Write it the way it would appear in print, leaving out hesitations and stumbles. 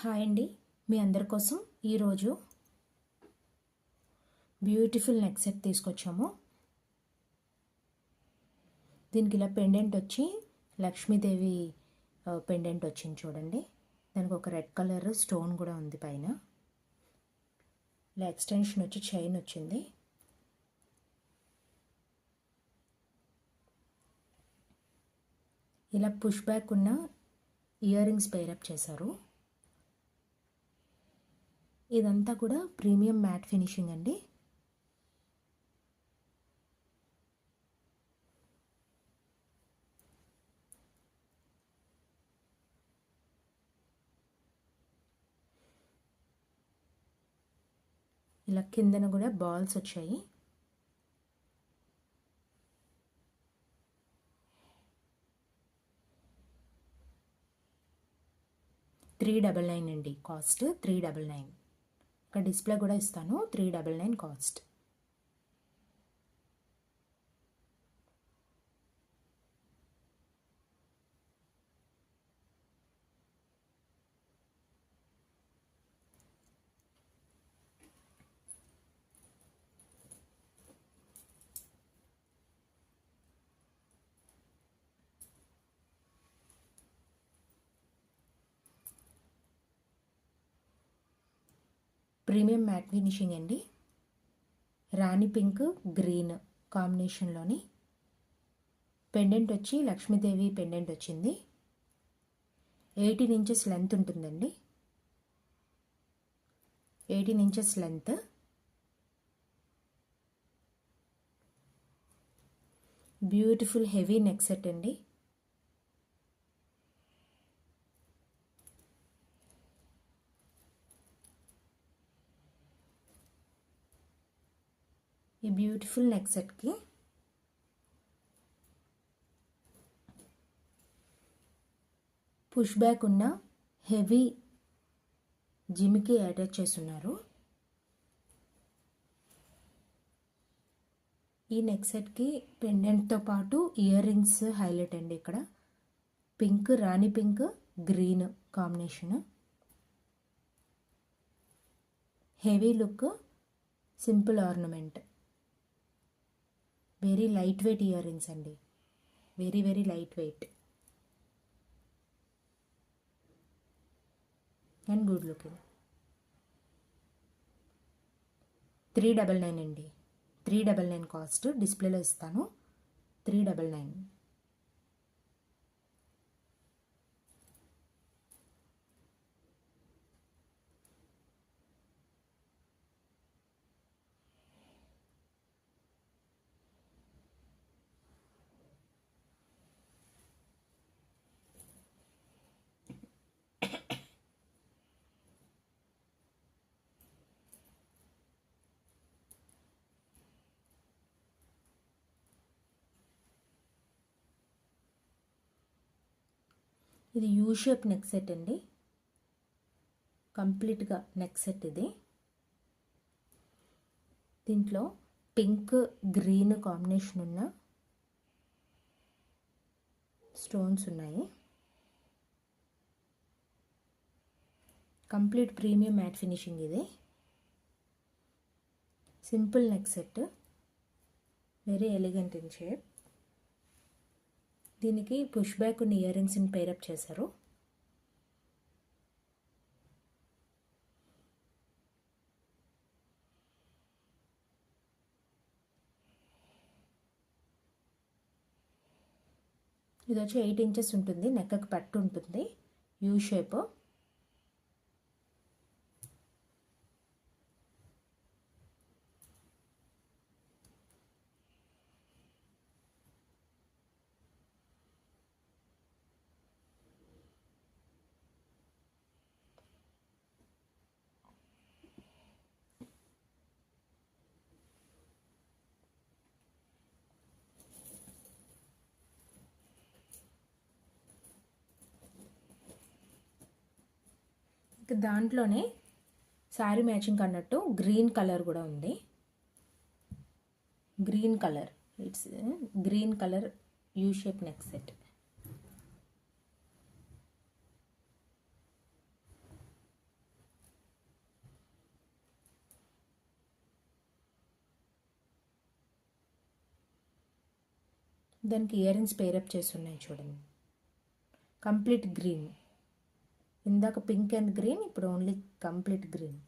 Hi అండి, మీ అందరి కోసం ఈరోజు బ్యూటిఫుల్ నెక్ సెట్ తీసుకొచ్చాము. దీనికి ఇలా పెండెంట్ వచ్చి లక్ష్మీదేవి పెండెంట్ వచ్చింది చూడండి. దానికి ఒక రెడ్ కలర్ స్టోన్ కూడా ఉంది పైన. ఇలా ఎక్స్టెన్షన్ వచ్చి చైన్ వచ్చింది. ఇలా పుష్ బ్యాక్ ఉన్న ఇయర్ రింగ్స్ పేరప్ చేశారు. ఇదంతా కూడా ప్రీమియం మ్యాట్ ఫినిషింగ్ అండి. ఇలా కిందన కూడా బాల్స్ వచ్చాయి. $399 అండి కాస్ట్. $399. ఇక్కడ డిస్ప్లే కూడా ఇస్తాను. $399 కాస్ట్. ప్రీమియం మ్యాట్ ఫినిషింగ్ అండి. రాణి పింక్ గ్రీన్ కాంబినేషన్లోని పెండెంట్ వచ్చి లక్ష్మీదేవి పెండెంట్ వచ్చింది. 18 ఇంచెస్ లెంత్ ఉంటుందండి. 18 inches length. Beautiful heavy neck set అండి. ఈ బ్యూటిఫుల్ నెక్ సెట్కి పుష్ బ్యాక్ ఉన్న హెవీ జిమ్కి అటాచ్ చేస్తున్నారు. ఈ నెక్ సెట్కి పెండెంట్తో పాటు ఇయర్ రింగ్స్ హైలైట్ అండి. ఇక్కడ పింక్, రాణి pink, green combination. Heavy look, simple ornament. Very light weight ear rings అండి. Very very light weight and good looking. $399 అండి. $399 కాస్ట్. డిస్ప్లేలో ఇస్తాను. $399. ఇది యూ షేప్ నెక్ సెట్ అండి. కంప్లీట్గా నెక్ సెట్ ఇది. దీంట్లో పింక్ గ్రీన్ కాంబినేషన్ ఉన్న స్టోన్స్ ఉన్నాయి. కంప్లీట్ ప్రీమియం మ్యాట్ ఫినిషింగ్ ఇది. Simple neck set, very elegant in shape. దీనికి పుష్ బ్యాక్ ఉన్న ఇయర్ రింగ్స్ని పేరప్ చేశారు. ఇది వచ్చి 8 ఇంచెస్ ఉంటుంది. నెక్కకి పట్టు ఉంటుంది. U shape. దాంట్లోనే శారీ మ్యాచింగ్ అన్నట్టు గ్రీన్ కలర్ కూడా ఉంది. Green colour, it's green colour U shape neck set. దానికి ఇయర్ రింగ్స్ పేరప్ చేసి ఉన్నాయి చూడండి. కంప్లీట్ గ్రీన్, ఇందాక పింక్ అండ్ గ్రీన్, ఇప్పుడు ఓన్లీ కంప్లీట్ గ్రీన్.